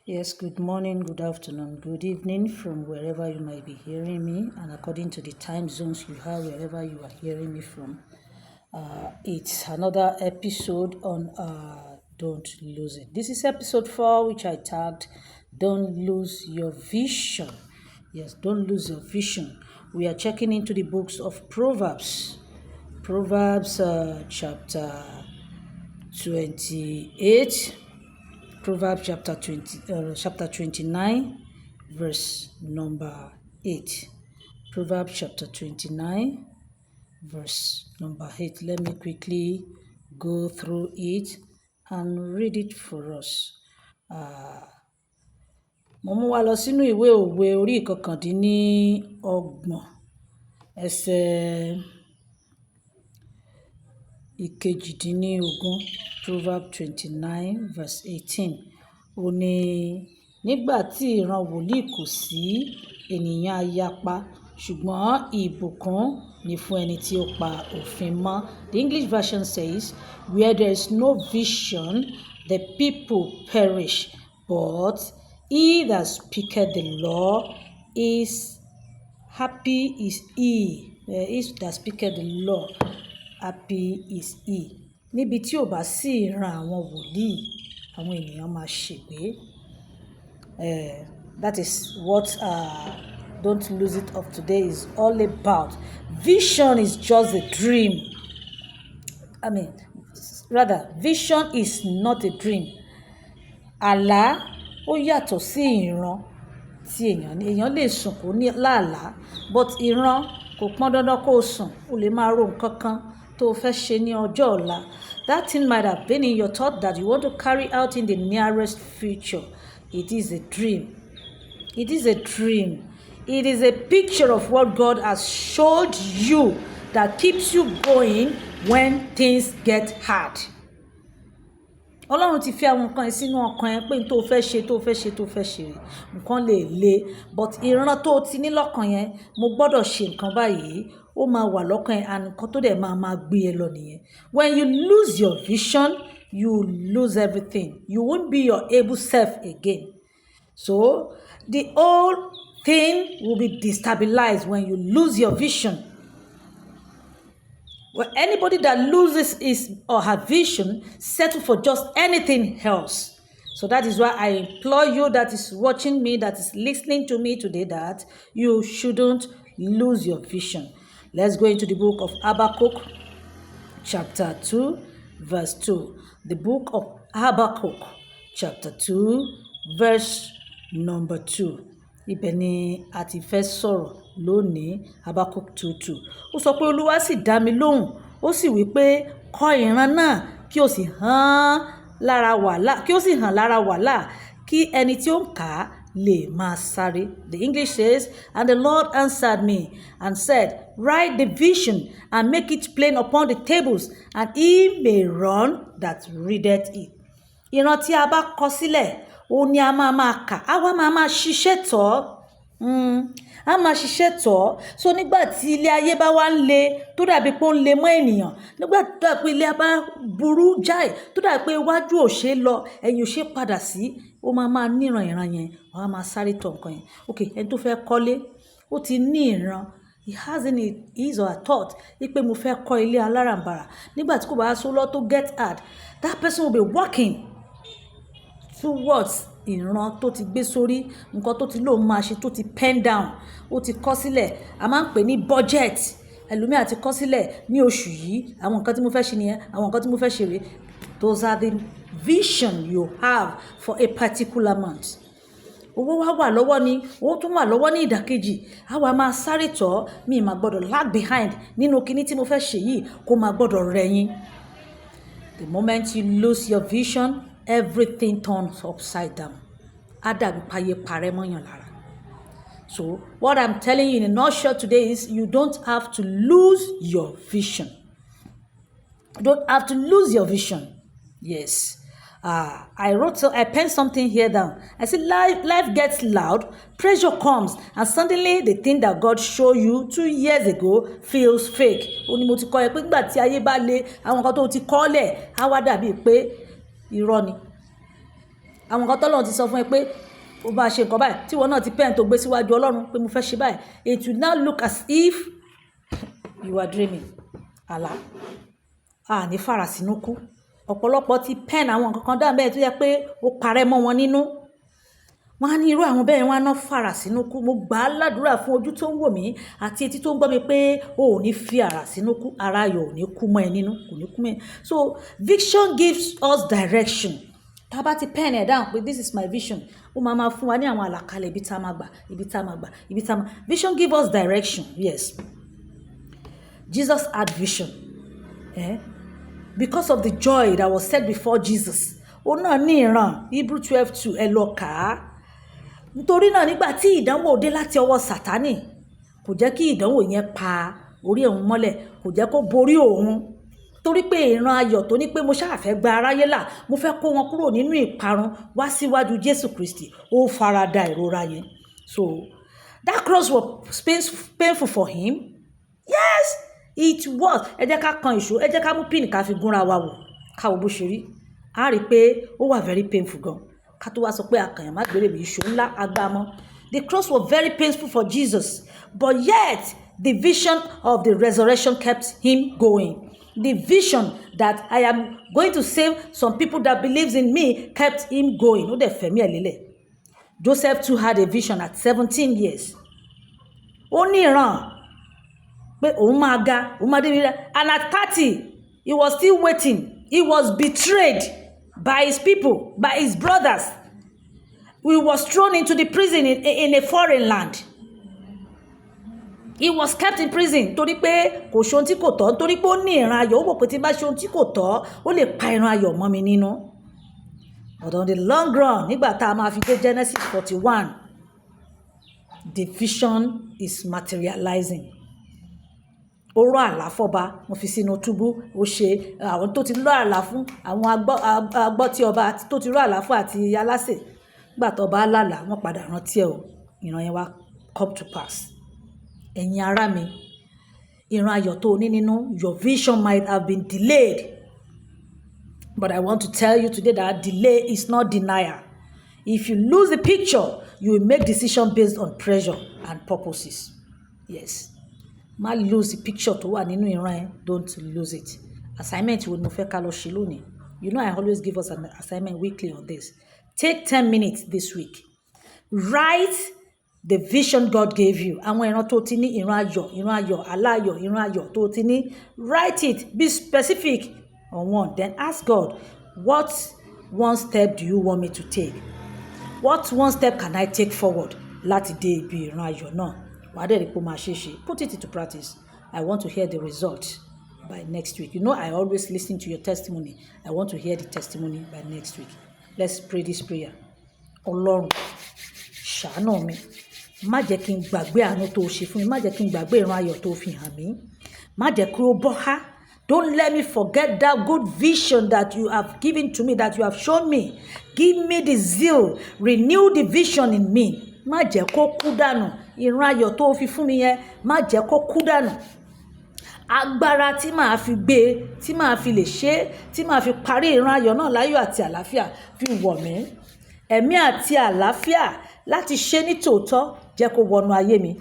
Yes, good morning, good afternoon, good evening from wherever you might be hearing me, and according to the time zones you have, wherever you are hearing me from. It's another episode on Don't Lose It. This is episode 4, which I tagged Don't Lose Your Vision. Yes, don't lose your vision. We are checking into the books of Proverbs. Proverbs chapter 28. Proverbs chapter 29, verse number 8. Proverbs chapter 29, verse number 8. Let me quickly go through it and read it for us. Mo mú wa lọ sínú ìwé òwe orí ìkọkàndínlọ́gbọ̀n ẹsẹ̀ ìkejìdínlógún. Proverbs 29, verse 18. Ó ní nígbà tí ìran wòlíì kò sí, ènìyàn á yapa, ṣùgbọ́n ìbùkún ni fún ẹni tí ó pa òfin mọ́. The English version says, where there is no vision, the people perish, but he that speaketh the law is happy is he. He that speaketh the law, happy is he. Níbi tí ò bá sí ìran àwọn wòlíì, àwọn ènìyàn máa ṣègbé. That is what Don't Lose It of today is all about. Vision is just a dream. Vision is not a dream. Àlá ó yàtọ̀ sí ìran tí èèyàn lè sùn kó ní láàlá, but ìran kò pọn dandan kó sùn, ó lè máa ro nǹkan kan tó fẹ́ ṣe ní ọjọ́ ọ̀la. That thing might have been in your thought that you want to carry out in the nearest future. It is a dream. It is a dream. It is a picture of what God has showed you that keeps you going when things get hard. Ọlọ́run ti fi àwọn nǹkan sínú ọkàn ẹ pé tó fẹ́ ṣe nǹkan lè le, but ìran tó ti ní lọ́kàn yẹn, mo gbọ́dọ̀ ṣe nǹkan báyìí, ó máa wà lọ́kàn ẹ, and nǹkan tó dẹ̀ máa gbé ẹ lọ nìyẹn. When you lose your vision, you lose everything. You won't be your able self again. So the whole thing will be destabilized when you lose your vision. Well, anybody that loses his or her vision settle for just anything else. So that is why I implore you that is watching me, that is listening to me today, that you shouldn't lose your vision. Let's go into the book of Habakkuk, chapter 2, verse 2. The book of Habakkuk, chapter 2, verse number 2. Ibẹ̀ ni a ti fẹ́ sọ̀rọ̀ lónìí. Habakkuk 2:2. Ó sọ pé Olúwa sì dá mi lóhùn, ó sì wí pé kọ ìran náà kí ó sì hàn lára wàhálà, kí ẹni tí ó ń kà á lè máa sáré. The English says, and the Lord answered me and said, write the vision and make it plain upon the tables, and he may run that readeth it. Ìran tí a bá kọ sílẹ̀, ó ní a máa kà, àwa máa ṣiṣẹ́ tọ̀. A máa ṣiṣẹ́ tọ̀. So nígbà tí ilé ayé bá wá ń le, tó dàbí pé ó ń le mọ́ ènìyàn, nígbà tó dàbí pé ilé bá burú jáì, tó dàbí pé iwájú ò ṣe lọ, ẹ̀yìn ò ṣe padà sí, ó máa níran ìran yẹn, wàá máa sáré tọ̀ nǹkan yẹn. Okay, ẹni tó fẹ́ kọ́lé, ó ti ní ìran, he has in his or her thought pé mo fẹ́ kọ́ ilé aláràǹbarà. Nígbà tí kò bá so lọ tó get hard, that person will be working towards ìran tó ti gbé sórí, nǹkan tó ti lóun máa ṣe, tó ti pen down, ó ti kọ sílẹ̀. A máa ń pè ní budget. Ẹlòmíì àti kọ sílẹ̀ ní oṣù yìí, àwọn nǹkan tí mo fẹ́ ṣe nìyẹn, àwọn nǹkan tí mo fẹ́ ṣe rèé. Those are the vision you have for a particular month. Owó wà lọ́wọ́ ni, owó tún wà lọ́wọ́ ní ìdàkejì. Àwa máa sáré tọ̀, mi máa gbọ́dọ̀ lag behind nínú kinní tí mo fẹ́ ṣe yìí, kó máa gbọ́dọ̀ rẹ̀yìn. The moment you lose your vision, everything turns upside down. Ádàbí páyé parẹ́ mọ́yàn lára. So what I'm telling you in a nutshell today is you don't have to lose your vision. You don't have to lose your vision. Yes. I penned something here down. I said life gets loud, pressure comes, and suddenly the thing that God showed you 2 years ago feels fake. Ó ní mo ti kọ́ ẹ pé nígbà tí ayé bá le, àwọn nǹkan tó ti kọ́ lẹ̀ á wá dàbí pé irọ́ ni. àwọn nǹkan tọ́lọ́run ti sọ fún ẹ pé ó bá ṣe nǹkan báyìí tí wọn náà ti pen tó gbé síwájú Ọlọ́run pé mo fẹ́ ṣe báyìí, it will now look as if you are dreaming. àlá ní fara sínú kú. ọ̀pọ̀lọpọ̀ ti pen àwọn nǹkan kan dábẹ́ tó yẹ pé ó parẹ́ mọ́ wọn nínú. wọ́n á ní irú àwọn bẹ́ẹ̀ wọ́n á ná fara sínú kú. mo gbà á ládùúrà fún ojú tó ń wò mí àti etí tó ń gbọ́ mi pé o ò ní fi ara sínú kú, ara ayọ̀ ò ní kú mọ́ ẹ nínú, kò ní kú mọ́ ẹ. So vision gives us direction. tá a bá ti pen ẹ̀ down pé this is my vision, ó máa fún wa ní àwọn àlàkalẹ̀ ibi tá a máa gbà, ibi tá a máa gbà, ibi tá a máa. Vision give us direction. Yes, Jesus had vision. Because of the joy that was set before Jesus. Ó náà ní ìran. Hebrew 12:2 ẹ lọ kà á. Nítorí náà nígbà tí ìdánwò dé láti ọwọ́ Sátánì, kò jẹ́ kí ìdánwò yẹn pa orí òun mọ́lẹ̀, kò jẹ́ kó borí òun. Torí pé ìran ayọ̀ tó ní pé mo ṣáà fẹ́ gba aráyé là, mo fẹ́ kó wọn kúrò nínú ìparun wá síwájú Jésù Kristi, ó farada ìrora yẹn. So that cross was painful for him. Yes, it was. ẹ jẹ́ ká kan ìṣó, ẹ jẹ́ ká mú pin ká fi gúnra wa wò, ká wo bó ṣe rí. a rí pé ó wà very painful gan. ká tó wá sọ pé àkànyàn má gbèrè bí ìṣó ńlá agbámọ́. The cross was very painful for Jesus, but yet the vision of the resurrection kept him going. The vision that I am going to save some people that believes in me kept him going. Ó dẹ̀ fẹ̀mí ẹ̀ lélẹ̀. Joseph too had a vision at 17 years. Ó ní ìran pé òun máa ga, òun máa débi rẹ̀. And at 30, he was still waiting. He was betrayed by his people, by his brothers. He was thrown into the prison in a foreign land. He was kept in prison torí pé kò ṣe ohun tí kò tọ́, torí pé ó ní ìran ayọ̀. Ó mọ̀ pé tí bá ṣe ohun tí kò tọ́, ó lè pa ìran ayọ̀ mọ́ mi nínú. But on the long run, nígbà tá a máa fi dé Genesis 41, the vision is materializing. Ó rọ àlá fọ́ba, mo fi sínú túbú, ó ṣe àwọn tó ti rọ àlá fún, àwọn agbọ́ tí ọba tó ti rọ àlá fún àti aláṣẹ. Nígbà tó bá lálàá, wọ́n padà rántí ẹ̀ o, ìran yẹn wá come to pass. Ẹ̀yin ará mi, ìran ayọ̀ tó ní nínú, your vision might have been delayed. But I want to tell you today that delay is not denial. If you lose the picture, you will make decisions based on pressure and purposes. Yes. Má lose the picture tó wà nínú ìran ẹ, don't lose it. Assignment wo ni mo fẹ́ ká lọ ṣe lónìí? You know I always give us an assignment weekly on this. Take 10 minutes this week. Write the vision God gave you. Àwọn ìran tó ti ní, ìran ayọ̀, aláyọ̀, ìran ayọ̀ tó ti ní. Write it. Be specific on one. Then ask God, what one step do you want me to take? What one step can I take forward láti dé ibi ìran ayọ̀ náà? Wàá dẹ̀ rí pé ó máa ṣe é ṣe. Put it into practice. I want to hear the result by next week. You know I always listen to your testimony. I want to hear the testimony by next week. Let's pray this prayer. Ọlọ́run, ṣàánú mi. Má jẹ́ kí n gbàgbé àánú tó ṣe fún mi. Má jẹ́ kí n gbàgbé ìran ayọ̀ tó fi hàn mí. Má jẹ́ kí ó bọ́ há. Don't let me forget that good vision that you have given to me, that you have shown me. Give me the zeal. Renew the vision in me. Má jẹ́ kó kú dànù. Ìran ayọ̀ tó fi fún mi yẹn, má jẹ́ kó kú dànù. Agbára tí màá fi gbé, tí màá fi lè ṣe, tí màá fi parí ìran ayọ̀ náà láyọ̀ àti àlàáfíà fi wọ̀ mí. Ẹ̀mí àti àlàáfíà láti ṣe ní tòótọ́ jẹ́ kó wọnú ayé mi.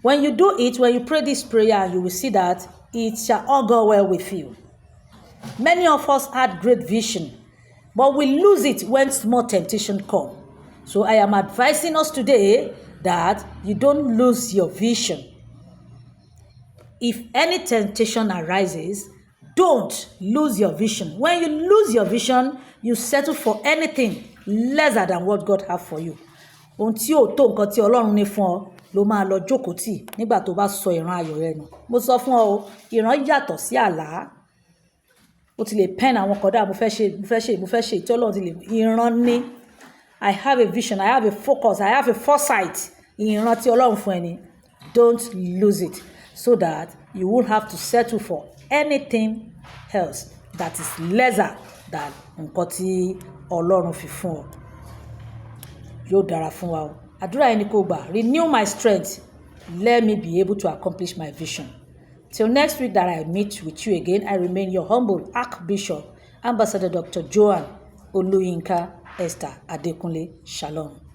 When you do it, when you pray this prayer, you will see that it shall all go well with you. Many of us had great vision, but we lose it when small temptation come. So I am advising us today that you don't lose your vision. If any temptation arises, don't lose your vision. When you lose your vision, you settle for anything lesser than what God has for you. Ohun tí ó tó nǹkan tí Ọlọ́run ní fún ọ ló máa lọ jókòó tì nígbà tó bá sọ ìran ayọ̀ rẹ nù. Mo sọ fún ọ o, ìran yàtọ̀ sí àlá. Ó ti lè pen àwọn kódà mo fẹ́ ṣe tí Ọlọ́run ti lè ìran ní. I have a vision, I have a focus, I have a foresight. Ìran tí Ọlọ́run fún ẹni. Don't lose it so that you won't have to settle for anything else that is lesser than nǹkan tí Ọlọ́run fi fún ọ. Yóò dára fún wa o. Àdúrà ẹni kò gbà. Renew my strength. Let me be able to accomplish my vision. Till next week that I meet with you again, I remain your humble Archbishop, Ambassador Dr. Joan Oluyinka Esther Adekunle. Shalom.